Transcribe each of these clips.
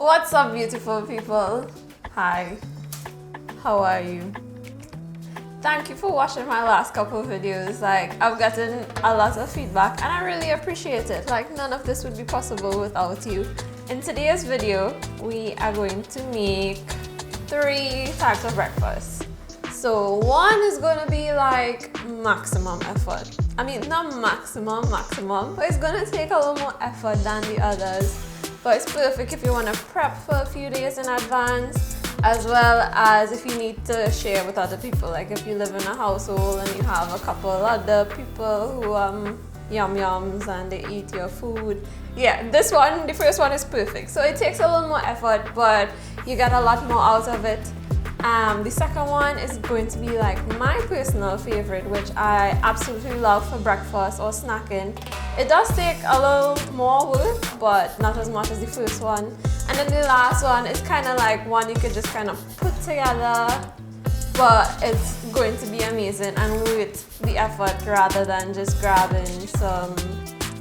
What's up, beautiful people? Hi, how are you? Thank you for watching my last couple of videos. Like, I've gotten a lot of feedback and I really appreciate it. Like, none of this would be possible without you. In today's video, we are going to make 3 types of breakfast. So one is going to be like maximum effort. I mean, not maximum, but it's going to take a little more effort than the others. But it's perfect if you want to prep for a few days in advance, as well as if you need to share with other people. Like if you live in a household and you have a couple other people who yums and they eat your food. Yeah, this one, the first one is perfect. So it takes a little more effort, but you get a lot more out of it. The second one is going to be like my personal favorite, which I absolutely love for breakfast or snacking. It does take a little more work, but not as much as the first one. And then the last one is kind of like one you could just kind of put together, but it's going to be amazing and worth the effort rather than just grabbing some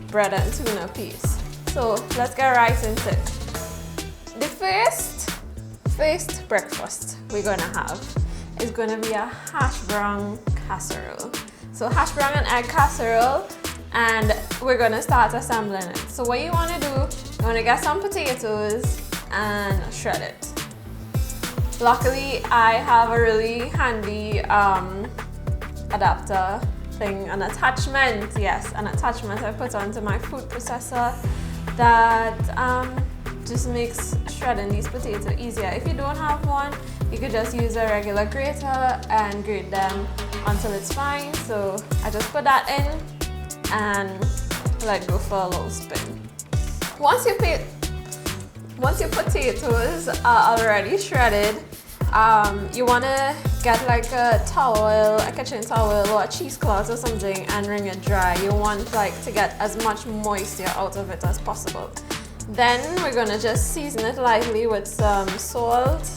bread and tuna piece. So let's get right into it. The first breakfast we're gonna have is gonna be a Hashbrown casserole. So Hashbrown Egg Casserole, and we're gonna start assembling it. So what you wanna do, you wanna get some potatoes and shred it. Luckily, I have a really handy adapter thing, an attachment I put onto my food processor that just makes shredding these potatoes easier. If you don't have one, you could just use a regular grater and grate them until it's fine. So I just put that in and let go for a little spin. Once your potatoes are already shredded, you want to get like a towel, a kitchen towel or a cheesecloth or something and wring it dry. You want like to get as much moisture out of it as possible. Then we're gonna just season it lightly with some salt.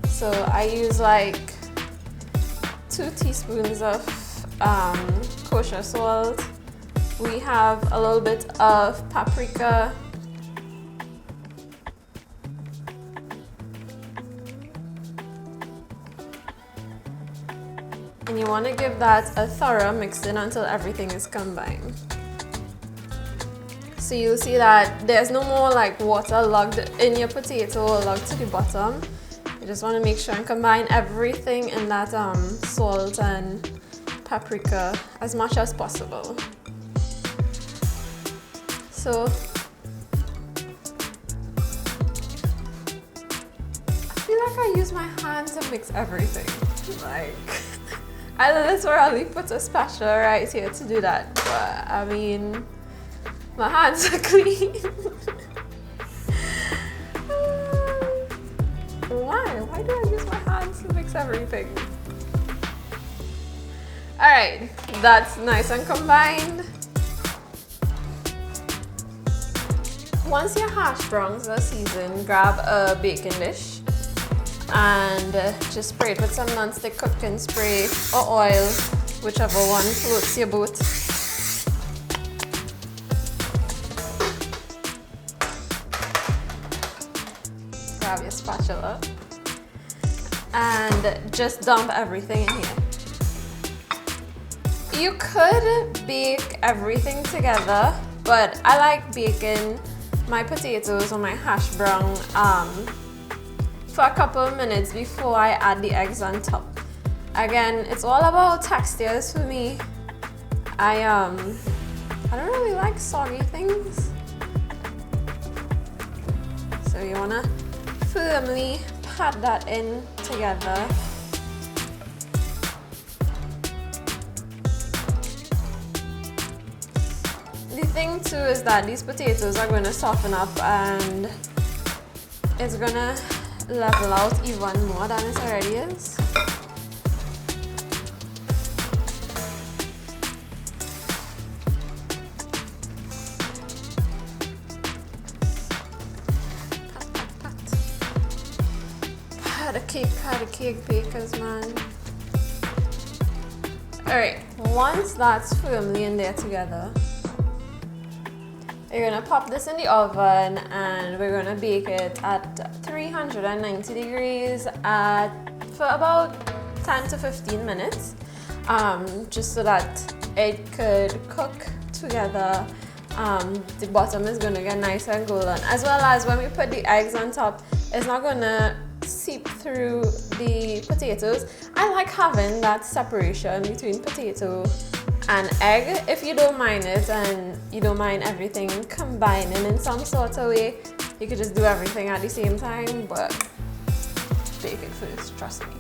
So I use like 2 teaspoons of kosher salt. We have a little bit of paprika. And you want to give that a thorough mixing until everything is combined. So you'll see that there's no more like water logged in your potato or logged to the bottom. You just want to make sure and combine everything in that salt and paprika as much as possible. So I feel like I use my hands to mix everything. Like I literally put a spatula right here to do that, but I mean, my hands are clean. Why do I use my hands to mix everything? Alright, that's nice and combined. Once your hash browns are seasoned, grab a baking dish and just spray it with some non-stick cooking spray or oil, whichever one floats your boat. Grab your spatula and just dump everything in here. You could bake everything together, but I like baking my potatoes or my hash brown for a couple of minutes before I add the eggs on top. Again, it's all about textures for me. I don't really like soggy things. So you wanna firmly pat that in together. The thing too is that these potatoes are going to soften up and it's going to level out even more than it already is. Pat a cake bakers, man. Alright, once that's firmly in there together, You're gonna pop this in the oven and we're gonna bake it at 390 degrees for about 10 to 15 minutes, just so that it could cook together. The bottom is gonna get nice and golden, as well as when we put the eggs on top, it's not gonna seep through the potatoes. I like having that separation between potato and egg. If you don't mind it and you don't mind everything combining in some sort of way, you could just do everything at the same time, but bake it first, trust me.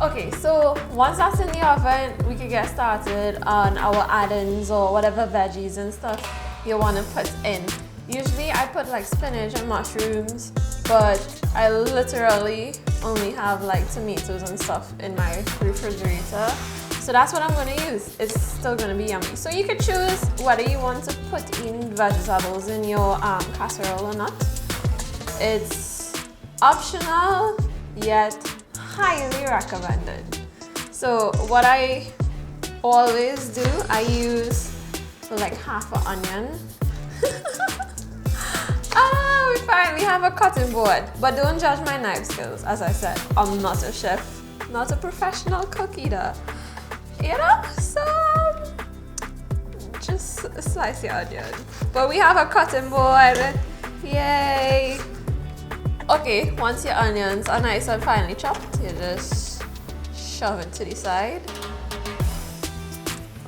Okay, so once that's in the oven, we can get started on our add-ins or whatever veggies and stuff you want to put in. Usually I put like spinach and mushrooms, but I literally only have like tomatoes and stuff in my refrigerator. So that's what I'm going to use. It's still going to be yummy. So you could choose whether you want to put in vegetables in your casserole or not. It's optional, yet highly recommended. So what I always do, I use like half an onion. We finally have a cutting board, but don't judge my knife skills. As I said, I'm not a chef, not a professional cook either, you know, so just slice your onion. But we have a cutting board, yay. Okay, once your onions are nice and finely chopped, you just shove it to the side.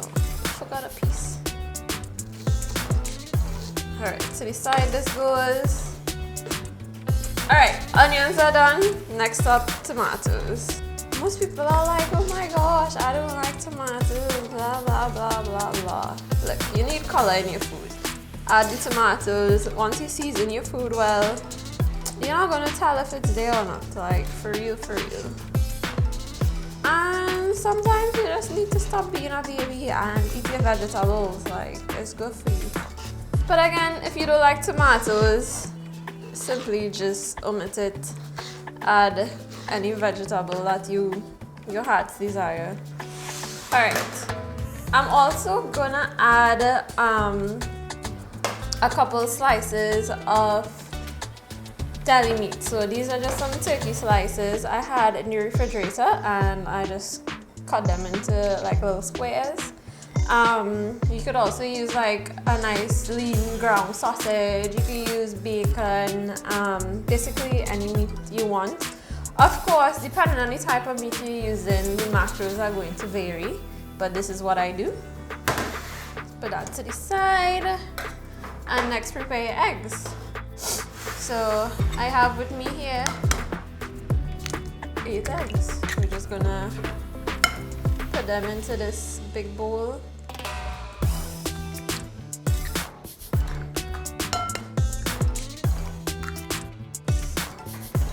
Oh, forgot a piece. Alright, to the side this goes. Alright, onions are done. Next up, tomatoes. Most people are like, oh my gosh, I don't like tomatoes, blah, blah, blah, blah, blah. Look, you need color in your food. Add the tomatoes. Once you season your food well, you're not gonna tell if it's there or not, like for real, for real. And sometimes you just need to stop being a baby and eat your vegetables, like it's good for you. But again, if you don't like tomatoes, simply just omit it. Add any vegetable that your heart's desire. Alright, I'm also gonna add a couple slices of deli meat. So these are just some turkey slices I had in the refrigerator and I just cut them into like little squares. You could also use like a nice lean ground sausage. You could use bacon, basically any meat you want. Of course, depending on the type of meat you're using, the macros are going to vary, but this is what I do. Put that to the side, and next prepare your eggs. So I have with me here 8 eggs. We're just gonna put them into this big bowl.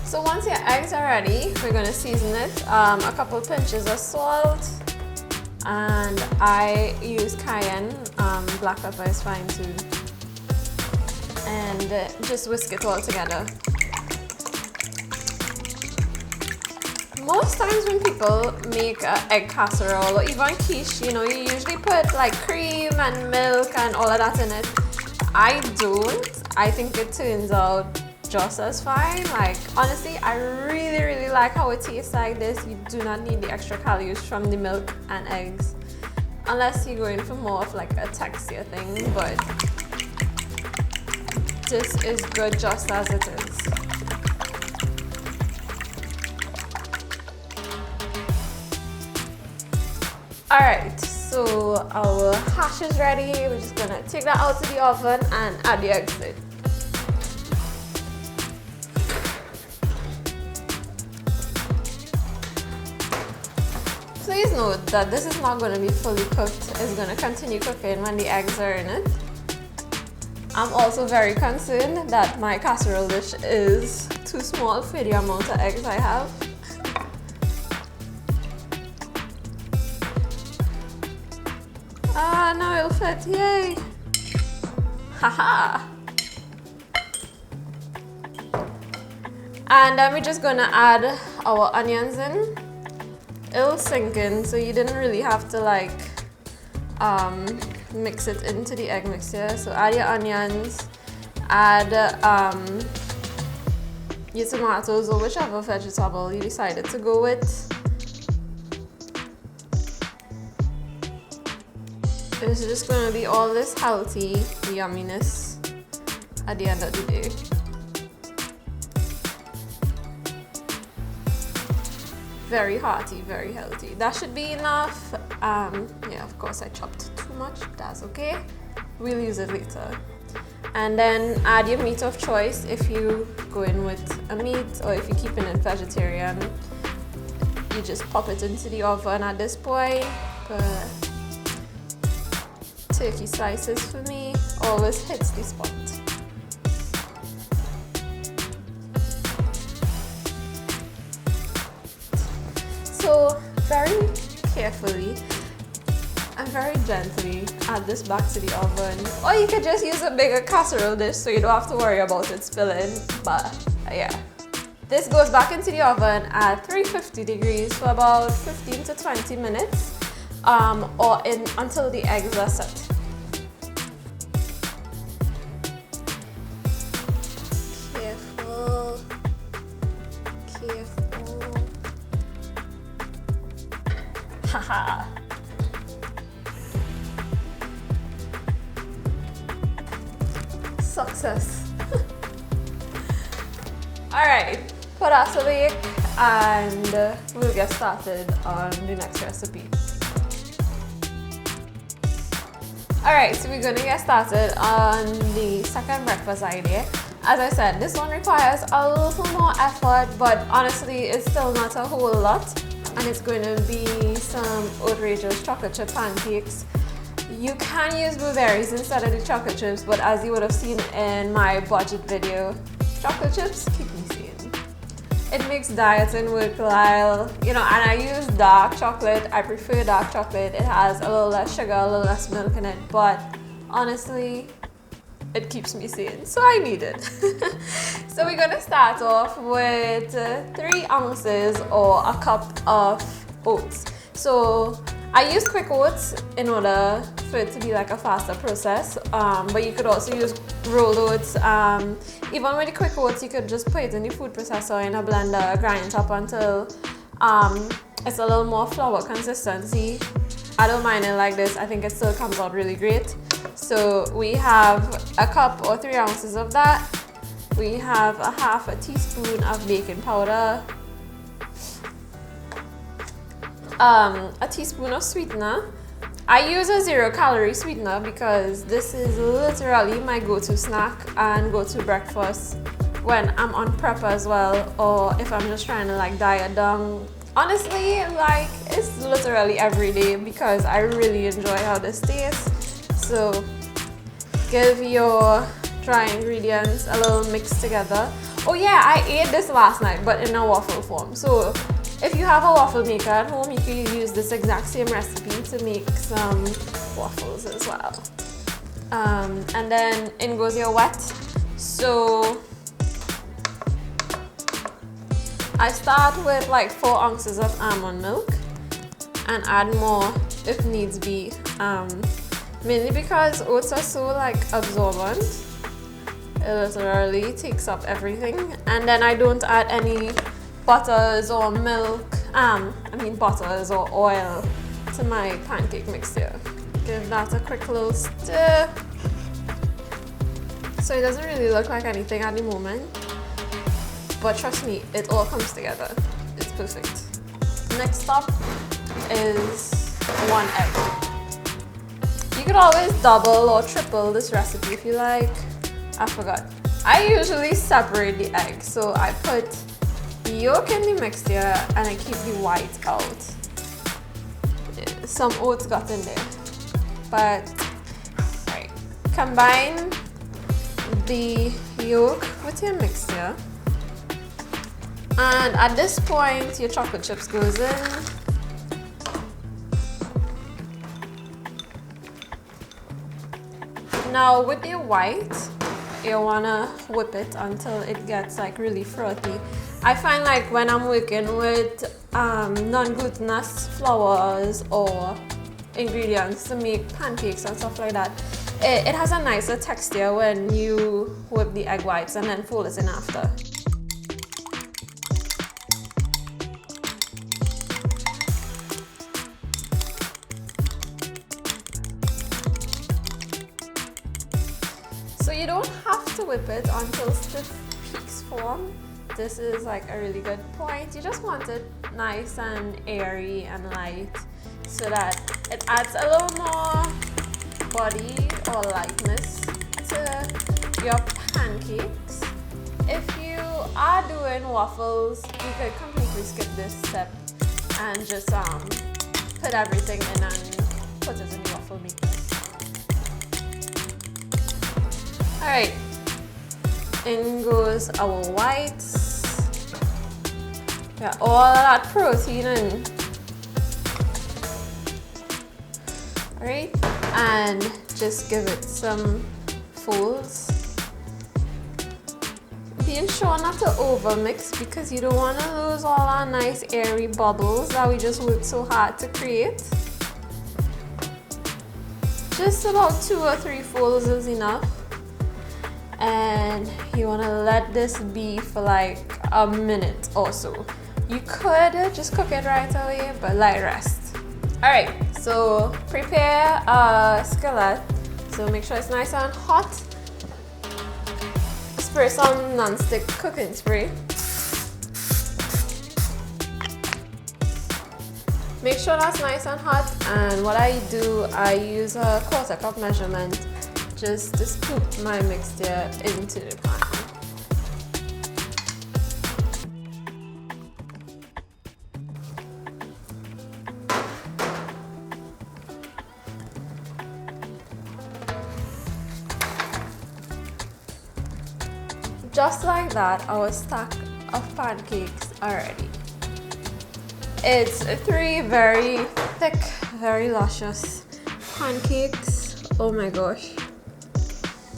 So once your eggs are ready, we're gonna season it. A couple pinches of salt, and I use cayenne. Black pepper is fine too. And just whisk it all together. Most times when people make an egg casserole or even quiche, you know, you usually put like cream and milk and all of that in it. I don't. I think it turns out just as fine. Like honestly, I really like how it tastes like this. You do not need the extra calories from the milk and eggs, unless you're going for more of like a texture thing, but this is good just as it is. Alright, so our hash is ready. We're just gonna take that out of the oven and add the eggs in. Please note that this is not going to be fully cooked. It's going to continue cooking when the eggs are in it. I'm also very concerned that my casserole dish is too small for the amount of eggs I have. Ah, now it'll fit, yay! Haha! And then we're just gonna add our onions in. It'll sink in, so you didn't really have to like mix it into the egg mixture. So add your onions, add your tomatoes or whichever vegetable you decided to go with. It's just going to be all this healthy yumminess at the end of the day. Very hearty, very healthy. That should be enough. Yeah, of course I chopped too much. That's okay. We'll use it later. And then add your meat of choice if you go in with a meat, or if you're keeping it vegetarian. You just pop it into the oven at this point. But turkey slices for me always hits the spot. So very carefully and very gently add this back to the oven. Or you could just use a bigger casserole dish so you don't have to worry about it spilling. But yeah. This goes back into the oven at 350 degrees for about 15 to 20 minutes or until the eggs are set. Careful. Careful. Haha. Success. Alright, put that away and we'll get started on the next recipe. Alright, so we're gonna get started on the second breakfast idea. As I said, this one requires a little more effort, but honestly it's still not a whole lot, and it's going to be some Oatrageous chocolate chip pancakes. You can use blueberries instead of the chocolate chips, but as you would have seen in my budget video, chocolate chips keep me sane. It makes dieting worthwhile, you know, and I use dark chocolate. I prefer dark chocolate. It has a little less sugar, a little less milk in it, but honestly, it keeps me sane, so I need it. So we're gonna start off with 3 ounces or a cup of oats. So I use quick oats in order for it to be like a faster process, but you could also use rolled oats. Even with the quick oats, you could just put it in the food processor in a blender, grind it up until it's a little more flour consistency. I don't mind it like this. I think it still comes out really great. So we have a cup or 3 ounces of that. We have a half a teaspoon of baking powder, a teaspoon of sweetener. I use a 0-calorie sweetener because this is literally my go-to snack and go-to breakfast when I'm on prep as well, or if I'm just trying to like diet down. Honestly, like it's literally every day because I really enjoy how this tastes. So give your dry ingredients a little mix together. Oh yeah, I ate this last night, but in a waffle form. So if you have a waffle maker at home, you can use this exact same recipe to make some waffles as well. And then in goes your wet. So I start with like 4 ounces of almond milk and add more if needs be. Mainly because oats are so like absorbent. It literally takes up everything. And then I don't add any butters or milk, butters or oil to my pancake mixture. Give that a quick little stir. So it doesn't really look like anything at the moment, but trust me, it all comes together. It's perfect. Next up is 1 egg. You could always double or triple this recipe if you like. I forgot. I usually separate the egg, so I put the yolk in the mixture and I keep the white out. Yeah, some oats got in there, but right. Combine the yolk with your mixture, and at this point your chocolate chips goes in. Now with your white, you wanna whip it until it gets like really frothy. I find like when I'm working with non-glutinous flours or ingredients to make pancakes and stuff like that, it has a nicer texture when you whip the egg whites and then fold it in after. So you don't have to whip it until stiff peaks form. This is like a really good point. You just want it nice and airy and light so that it adds a little more body or lightness to your pancakes. If you are doing waffles, you could completely skip this step and just put everything in and put it in the waffle maker. Alright, in goes our whites. Got all of that protein in. Alright, and just give it some folds. Being sure not to over mix because you don't want to lose all our nice airy bubbles that we just worked so hard to create. Just about 2 or 3 folds is enough. And you want to let this be for like a minute or so. You could just cook it right away, but let rest. Alright, so prepare a skillet. So make sure it's nice and hot. Spray some non-stick cooking spray. Make sure that's nice and hot, and what I do, I use a 1/4 cup measurement just to scoop my mixture into the pan. Just like that, our stack of pancakes are ready. It's 3 very thick, very luscious pancakes. Oh my gosh.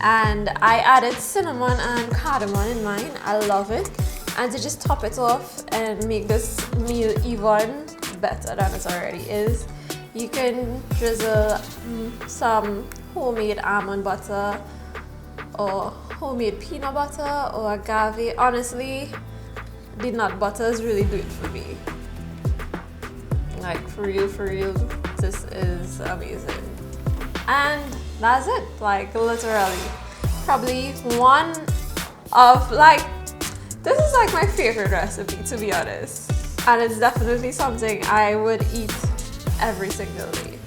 And I added cinnamon and cardamom in mine. I love it. And to just top it off and make this meal even better than it already is, you can drizzle some homemade almond butter or homemade peanut butter or agave. Honestly, the nut butters really do it for me. Like for real, this is amazing. And that's it, like literally. Probably one of like, this is like my favorite recipe, to be honest. And it's definitely something I would eat every single day.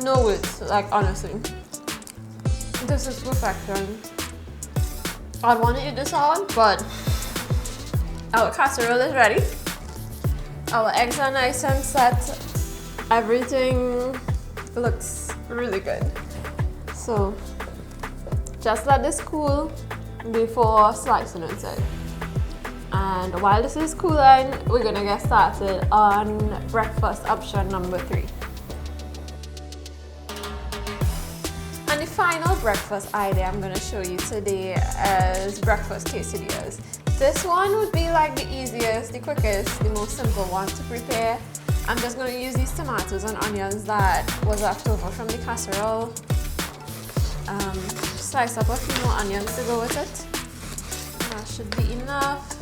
No words, like honestly. This is perfection. I'd want to eat this all, but our casserole is ready. Our eggs are nice and set. Everything looks really good. So just let this cool before slicing it in. And while this is cooling, we're gonna get started on breakfast option number 3. And the final breakfast idea I'm going to show you today is breakfast quesadillas. This one would be like the easiest, the quickest, the most simple one to prepare. I'm just going to use these tomatoes and onions that was left over from the casserole. Slice up a few more onions to go with it. That should be enough.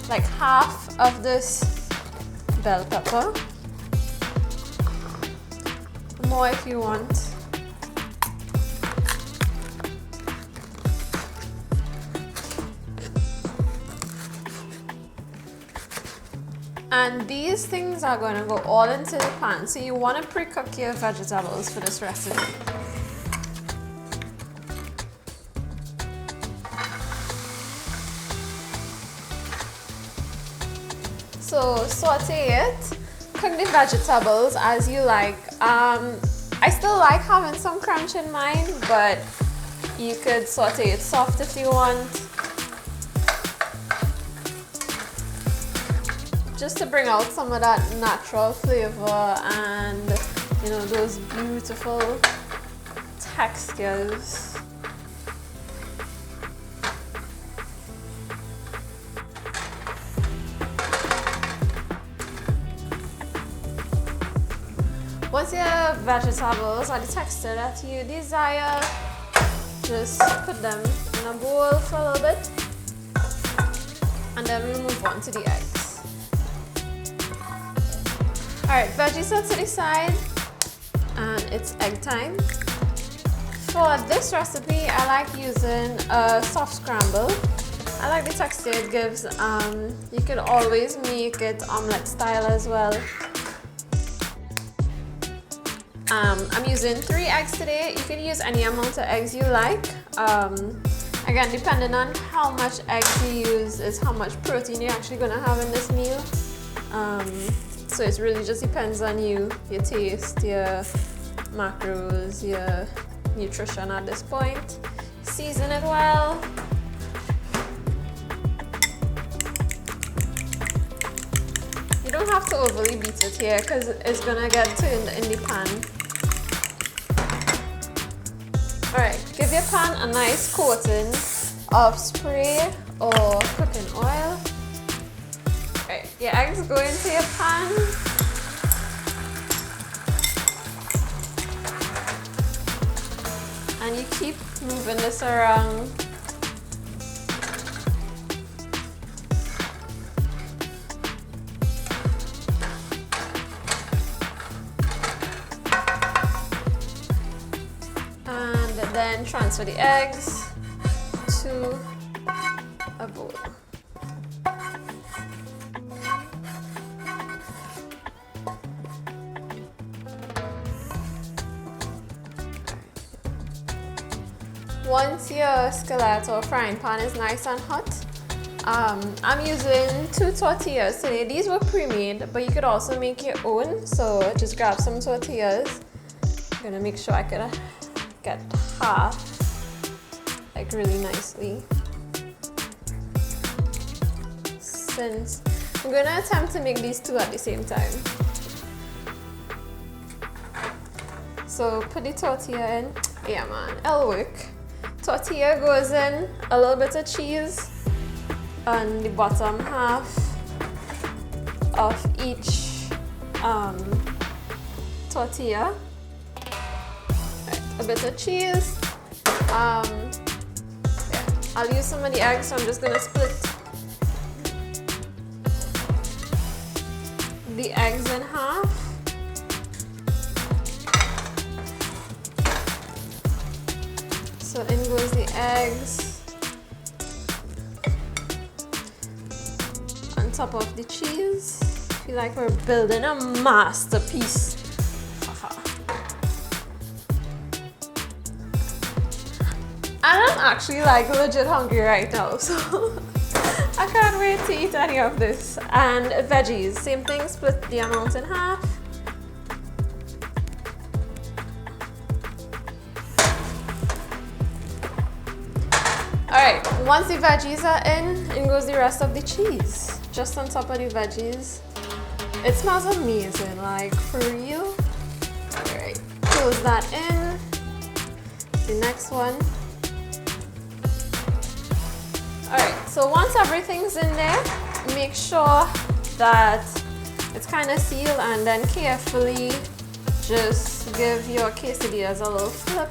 Like half of this bell pepper. More if you want. And these things are going to go all into the pan. So you want to pre-cook your vegetables for this recipe. So saute it, cook the vegetables as you like. I still like having some crunch in mine, but you could saute it soft if you want. just to bring out some of that natural flavor and, you know, those beautiful textures. Once your vegetables are the texture that you desire, just put them in a bowl for a little bit, and then we'll move on to the eggs. Alright, veggies are to the side, and it's egg time. For this recipe, I like using a soft scramble. I like the texture it gives. You could always make it omelette style as well. I'm using 3 eggs today. You can use any amount of eggs you like. Again, depending on how much eggs you use is how much protein you're actually gonna have in this meal. So it really just depends on you, your taste, your macros, your nutrition at this point. Season it well. You don't have to overly beat it here because it's gonna get turned in the pan. Alright, give your pan a nice coating of spray or cooking oil. Alright, your eggs go into your pan. And you keep moving this around. Then transfer the eggs to a bowl. Once your skillet or frying pan is nice and hot, I'm using 2 tortillas today. These were pre-made, but you could also make your own. So just grab some tortillas. I'm gonna make sure I can get half, like really nicely. Since I'm gonna attempt to make these 2 at the same time. So put the tortilla in. Yeah man, it'll work. Tortilla goes in, a little bit of cheese on the bottom half of each tortilla. A bit of cheese. Yeah, I'll use some of the eggs, so I'm just gonna split the eggs in half. So in goes the eggs on top of the cheese. I feel like we're building a masterpiece. And I'm actually like legit hungry right now, so I can't wait to eat any of this. And veggies, same thing, split the amount in half. Alright, once the veggies are in goes the rest of the cheese, just on top of the veggies. It smells amazing, like for real. Alright, close that in. The next one. Alright, so once everything's in there, make sure that it's kind of sealed and then carefully just give your quesadillas a little flip.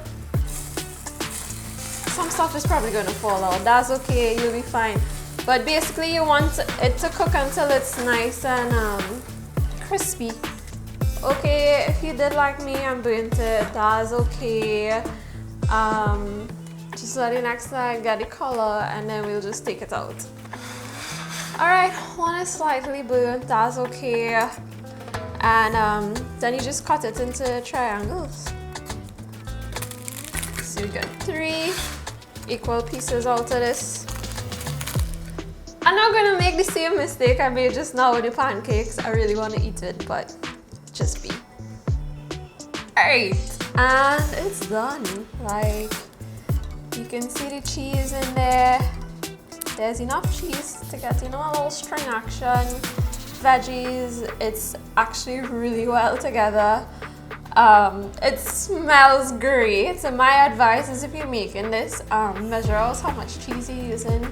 Some stuff is probably going to fall out. That's okay, you'll be fine. But basically you want it to cook until it's nice and crispy. Okay, if you did like me and burnt it, that's okay. Just let it next time get the color and then we'll just take it out. Alright, one is slightly burnt, that's okay. And then you just cut it into triangles. So you got 3 equal pieces out of this. I'm not gonna make the same mistake I made just now with the pancakes. I really want to eat it, but just be. Alright, and it's done. Like, you can see the cheese in there. There's enough cheese to get, you know, a little string action. veggies. It's actually really well together. It smells great. So my advice is, if you're making this, measure out how much cheese you're using.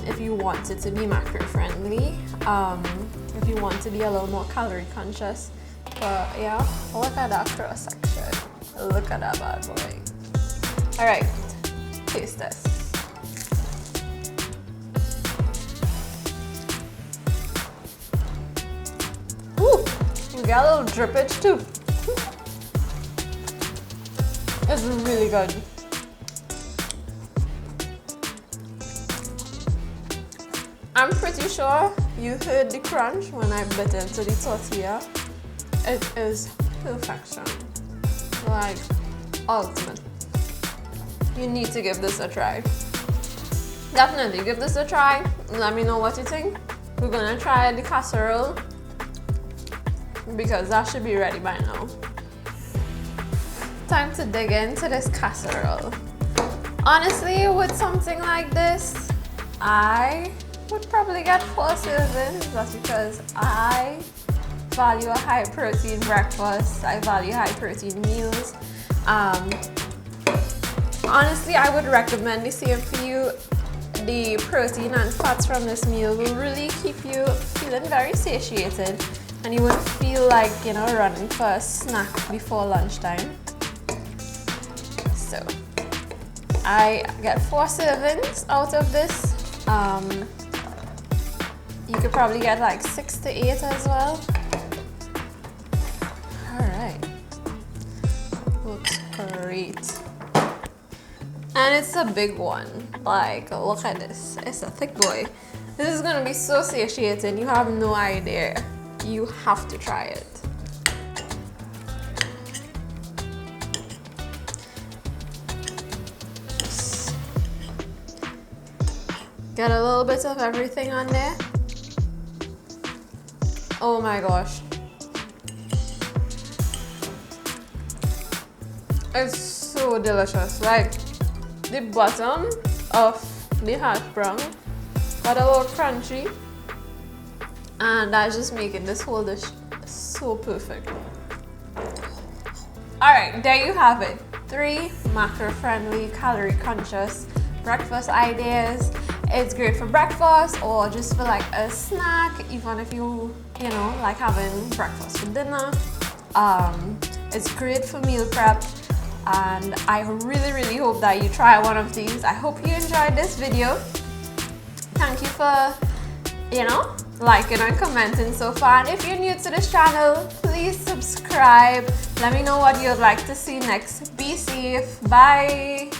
If you want it to be macro friendly, if you want to be a little more calorie conscious. But yeah, look at that cross section. Look at that bad boy. All right, taste this. Ooh, you get a little drippage too. It's really good. I'm pretty sure you heard the crunch when I bit into the tortilla. It is perfection. Like, ultimate. You need to give this a try. Definitely give this a try. Let me know what you think. We're gonna try the casserole because that should be ready by now. Time to dig into this casserole. Honestly, with something like this, I would probably get 4 servings. That's because I value a high protein breakfast. I value high protein meals. Honestly, I would recommend the same for you. The protein and fats from this meal will really keep you feeling very satiated, and you won't feel like, you know, running for a snack before lunchtime. So I get 4 servings out of this. You could probably get like 6 to 8 as well. All right, looks great. And it's a big one. Like, look at this. It's a thick boy. This is gonna be so satiating. You have no idea. You have to try it. Get a little bit of everything on there. Oh my gosh. It's so delicious. Like, the bottom of the hash brown got a little crunchy, and that's just making this whole dish so perfect. All right, there you have it. 3 macro-friendly, calorie-conscious breakfast ideas. It's great for breakfast or just for like a snack, even if you know, like having breakfast for dinner. It's great for meal prep, and I really hope that you try one of these. I hope you enjoyed this video. Thank you for, you know, liking and commenting so far. And if you're new to this channel, please subscribe. Let me know what you'd like to see next. Be safe. Bye.